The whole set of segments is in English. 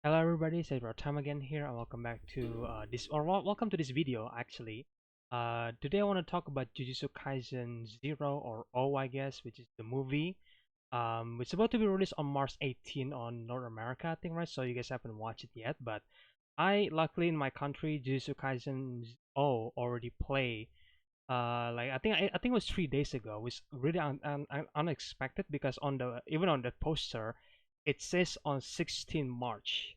Hello everybody, it's EzraTime again here, and welcome back to welcome to this video actually. Today I want to talk about Jujutsu Kaisen Zero or O, I guess, which is the movie. It's about to be released on March 18 on North America, I think, right? So you guys haven't watched it yet, but luckily in my country, Jujutsu Kaisen O already play. Like I think it was 3 days ago, which really unexpected because on the even on the poster, it says on 16 March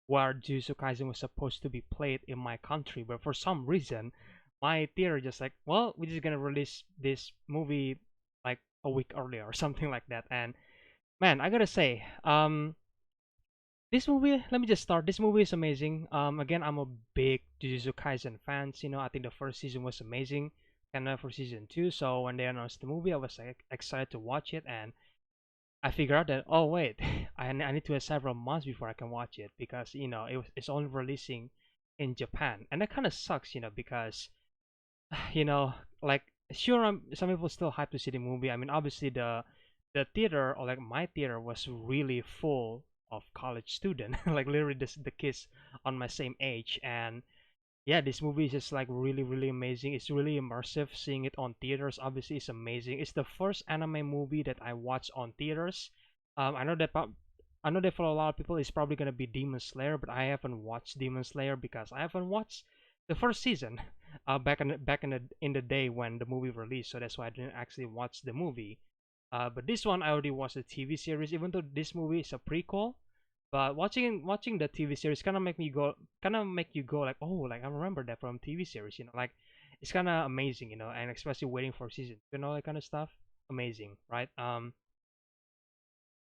where Jujutsu Kaisen was supposed to be played in my country, but for some reason, my theater just like, well, we're just gonna release this movie like a week earlier or something like that. And man, I gotta say, this movie, let me just start. This movie is amazing. Again, I'm a big Jujutsu Kaisen fan. I think the first season was amazing, and for season two. So when they announced the movie, I was like excited to watch it, and I figured out that, oh wait, I need to wait several months before I can watch it because it's only releasing in Japan, and that kind of sucks, because you know like sure, some people still hype to see the movie. I mean, obviously the theater, or like my theater, was really full of college student, like literally the kids on my same age. And yeah, this movie is just like really, really amazing. It's really immersive. Seeing it on theaters, obviously, is amazing. It's the first anime movie that I watched on theaters. I know that I know that for a lot of people, it's probably gonna be Demon Slayer, but I haven't watched Demon Slayer because I haven't watched the first season. Back in the day when the movie released, so that's why I didn't actually watch the movie. But this one I already watched the TV series, even though this movie is a prequel. But watching the TV series kind of make you go like, oh, like I remember that from TV series, like it's kind of amazing, and especially waiting for season, that kind of stuff, amazing, right?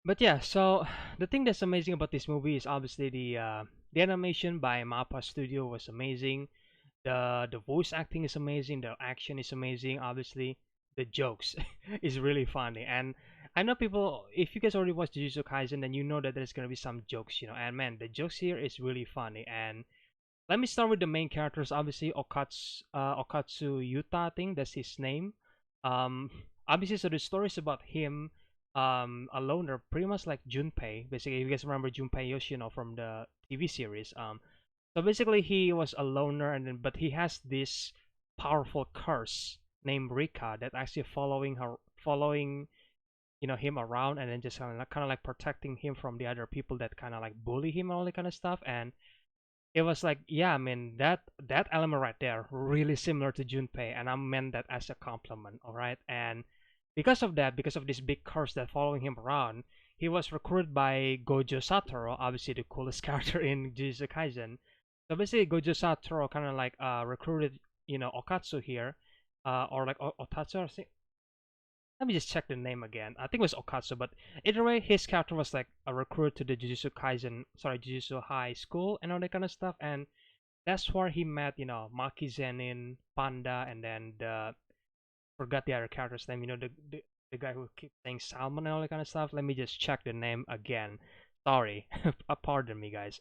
But yeah, so the thing that's amazing about this movie is obviously the animation by Mappa Studio was amazing. The voice acting is amazing. The action is amazing. Obviously, the jokes is really funny. And I know people, if you guys already watched Jujutsu Kaisen, then you know that there's gonna be some jokes, And man, the jokes here is really funny. And let me start with the main characters. Obviously, Okatsu Yuta, I think that's his name. Um, Obviously, so the story is about him, a loner, pretty much like Junpei. Basically, if you guys remember Junpei Yoshino from the TV series. So basically, he was a loner, but he has this powerful curse named Rika that actually following him around, and then just kind of like protecting him from the other people that kind of like bully him and all that kind of stuff. And it was like, yeah, I mean that element right there really similar to Junpei, and I meant that as a compliment, all right. And because of that, because of this big curse that following him around, he was recruited by Gojo Satoru, obviously the coolest character in Jujutsu Kaisen. So basically, Gojo Satoru kind of like recruited, Okatsu here, or like Otatsu. Let me just check the name again. I think it was Okatsu, but either way, his character was like a recruit to the Jujutsu High School and all that kind of stuff. And that's where he met, Maki Zenin, Panda, and then forgot the other character's name. The guy who keeps saying Salmon and all that kind of stuff. Let me just check the name again. Sorry, pardon me, guys.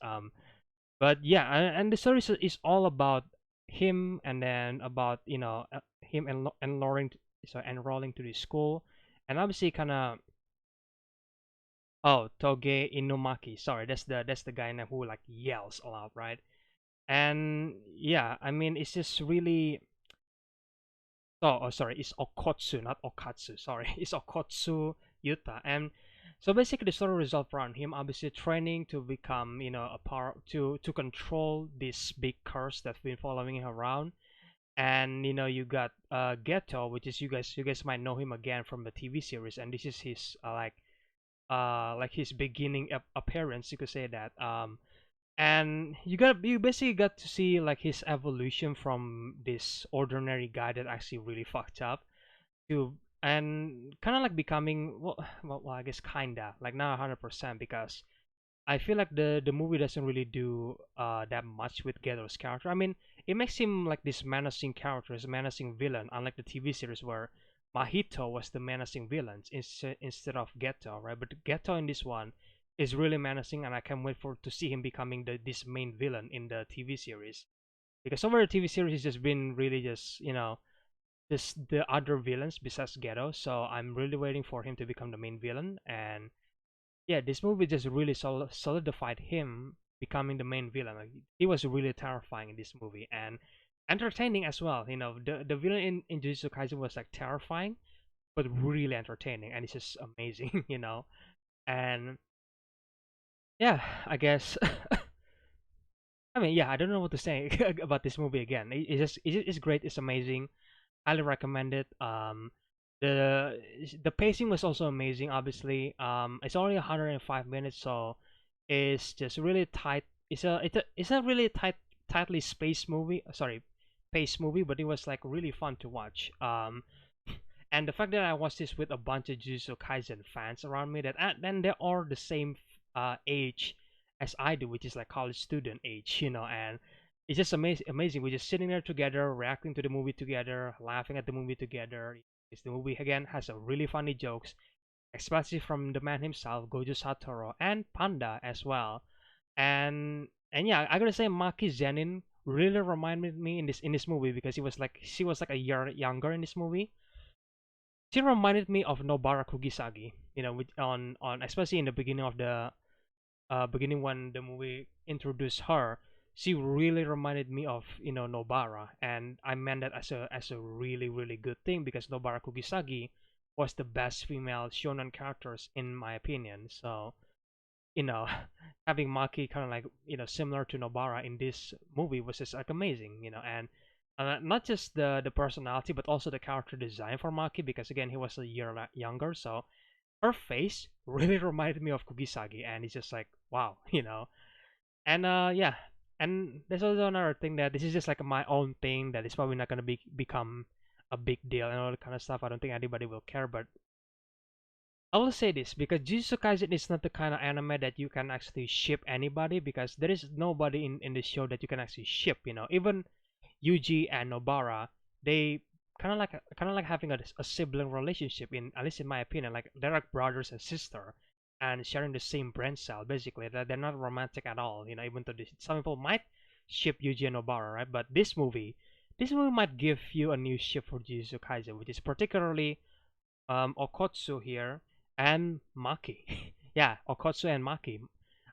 But yeah, and the story is all about him, and then about him enrolling to the school, and obviously kind of, oh, Toge Inumaki. Sorry, that's the guy now who like yells a lot, right? And yeah, I mean it's just really, oh, sorry, it's Okotsu, not Okatsu. Sorry, it's Okotsu Yuta. And so basically the story resolved around him obviously training to become, a power to control this big curse that's been following him around. And you got Geto, which is, you guys might know him again from the TV series, and this is his like his beginning appearance, you could say that. And you basically got to see like his evolution from this ordinary guy that actually really fucked up to, and kind of like becoming, well, I guess kinda like not 100%, because I feel like the movie doesn't really do that much with Geto's character. I mean, it makes him like this menacing character, this menacing villain, unlike the TV series where Mahito was the menacing villain instead of Geto, right? But Geto in this one is really menacing, and I can't wait for to see him becoming this main villain in the TV series. Because over the TV series, he's just been really just just the other villains besides Geto. So I'm really waiting for him to become the main villain. And yeah, this movie just really solidified him becoming the main villain. Like, he was really terrifying in this movie and entertaining as well. You know, the villain in Jujutsu Kaisen was like terrifying, but really entertaining, and it's just amazing. You know, and yeah, I guess. I mean, yeah, I don't know what to say about this movie again. It's great. It's amazing. Highly recommend it. The the pacing was also amazing. Obviously, it's only 105 minutes, so it's just really tight. It's a really tightly spaced movie. Sorry, paced movie, but it was like really fun to watch. And the fact that I watched this with a bunch of Jujutsu Kaisen fans around me, that then they are the same age as I do, which is like college student age, you know, and it's just amazing. Amazing. We're just sitting there together, reacting to the movie together, laughing at the movie together. Because the movie again has a really funny jokes, especially from the man himself, Gojo Satoru, and Panda as well. And yeah, I gotta say, Maki Zenin really reminded me in this movie because she was like a year younger in this movie. She reminded me of Nobara Kugisagi, you know, on especially in the beginning of the beginning when the movie introduced her. She really reminded me of, you know, Nobara, and I meant that as a really really good thing because Nobara Kugisagi was the best female shonen characters in my opinion. So, you know, having Maki kind of like, you know, similar to Nobara in this movie was just like amazing, you know, and not just the personality but also the character design for Maki because again he was a year younger, so her face really reminded me of Kugisagi, and it's just like wow, you know. And yeah, and there's also another thing that this is just like my own thing that is probably not gonna become a big deal and all that kind of stuff. I don't think anybody will care, but I will say this because Jujutsu Kaisen is not the kind of anime that you can actually ship anybody because there is nobody in the show that you can actually ship. You know, even Yuji and Nobara, they kind of like having a sibling relationship in at least in my opinion. Like they're like brothers and sister, and sharing the same brain cell. Basically, they're not romantic at all. You know, even though some people might ship Yuji and Nobara, right? But this movie might give you a new ship for Jujutsu Kaisen, which is particularly Okotsu here and Maki. Yeah, Okotsu and Maki.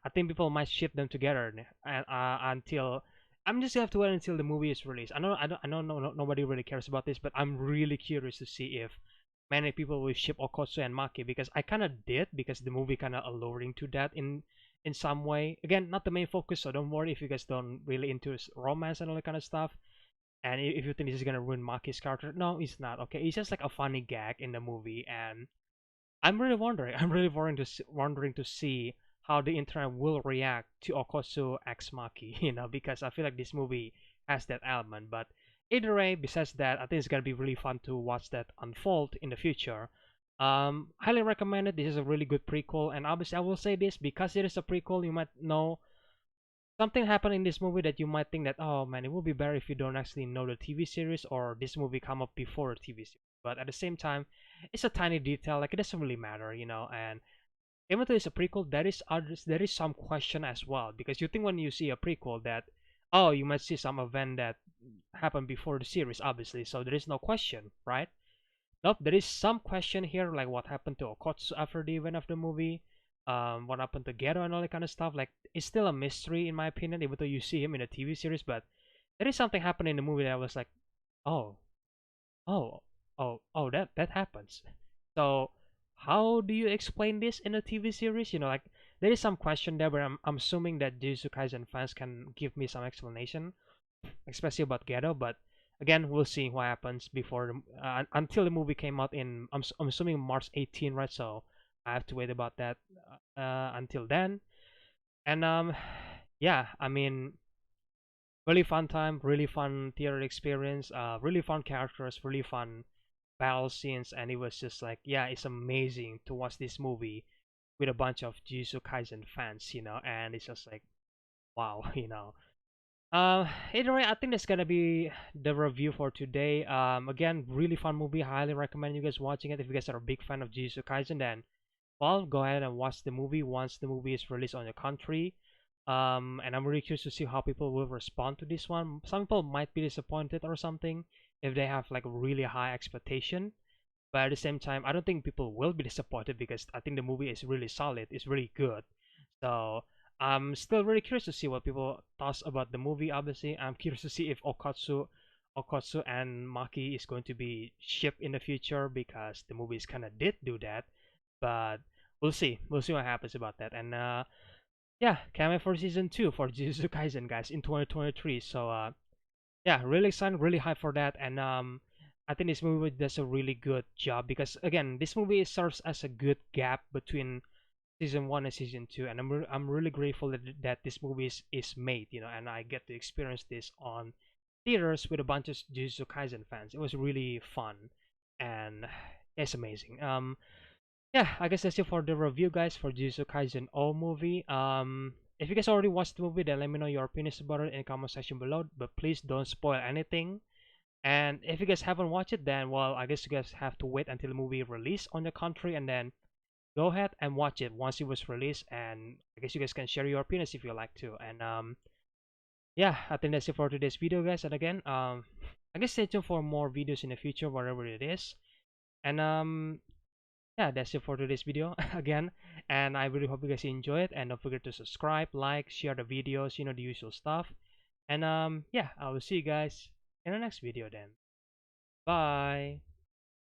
I think people might ship them together until I'm just gonna have to wait until the movie is released. I know nobody really cares about this, but I'm really curious to see if many people will ship Okotsu and Maki because I kind of did because the movie kind of alluring to that in some way. Again, not the main focus, so don't worry if you guys don't really into romance and all that kind of stuff. And if you think this is gonna ruin Maki's character, no, it's not. Okay, it's just like a funny gag in the movie, and I'm really wondering. I'm really wondering to see how the internet will react to Okotsu X Maki. You know, because I feel like this movie has that element. But either way, besides that, I think it's gonna be really fun to watch that unfold in the future. Highly recommend it. This is a really good prequel, and obviously I will say this because it is a prequel. You might know something happened in this movie that you might think that, oh man, it would be better if you don't actually know the TV series or this movie come up before the TV series. But at the same time, it's a tiny detail, like it doesn't really matter, you know. And even though it's a prequel, there is some question as well because you think when you see a prequel that, oh, you might see some event that happened before the series, obviously, so there is no question, right? Nope, there is some question here, like what happened to Okotsu after the event of the movie, what happened to Gero and all that kind of stuff. Like, it's still a mystery in my opinion, even though you see him in a TV series. But there is something happening in the movie that I was like, oh, oh, that happens. So, how do you explain this in a TV series? You know, like there is some question there, but I'm assuming that Jujutsu Kaisen fans can give me some explanation especially about Ghetto. But again, we'll see what happens before until the movie came out in I'm assuming March 18, right? So I have to wait about that until then. And yeah, I mean, really fun time, really fun theater experience, really fun characters, really fun battle scenes, and it was just like, yeah, it's amazing to watch this movie with a bunch of Jujutsu Kaisen fans, you know, and it's just like, wow, you know. Either way, I think that's gonna be the review for today. Again, really fun movie. Highly recommend you guys watching it. If you guys are a big fan of Jujutsu Kaisen, then well, go ahead and watch the movie once the movie is released on your country. And I'm really curious to see how people will respond to this one. Some people might be disappointed or something if they have like really high expectation. But at the same time, I don't think people will be disappointed because I think the movie is really solid. It's really good. So I'm still really curious to see what people thought about the movie. Obviously, I'm curious to see if Okatsu and Maki is going to be shipped in the future because the movies kind of did do that. But we'll see. We'll see what happens about that. And yeah, coming for season 2 for Jujutsu Kaisen, guys, in 2023. So yeah, really excited, really hyped for that. And I think this movie does a really good job because again, this movie serves as a good gap between season 1 and season 2, and I'm really grateful that this movie is made, and I get to experience this on theaters with a bunch of Jujutsu Kaisen fans. It was really fun, and it's amazing. Yeah, I guess that's it for the review, guys, for Jujutsu Kaisen all movie. If you guys already watched the movie, then let me know your opinions about it in the comment section below. But please don't spoil anything. And if you guys haven't watched it, then well, I guess you guys have to wait until the movie release on your country, and then go ahead and watch it once it was released. And I guess you guys can share your opinions if you like to. And yeah, I think that's it for today's video, guys. And again, I guess stay tuned for more videos in the future, whatever it is. And yeah, that's it for today's video again. And I really hope you guys enjoy it. And don't forget to subscribe, like, share the videos, the usual stuff. And yeah, I will see you guys in the next video then. Bye.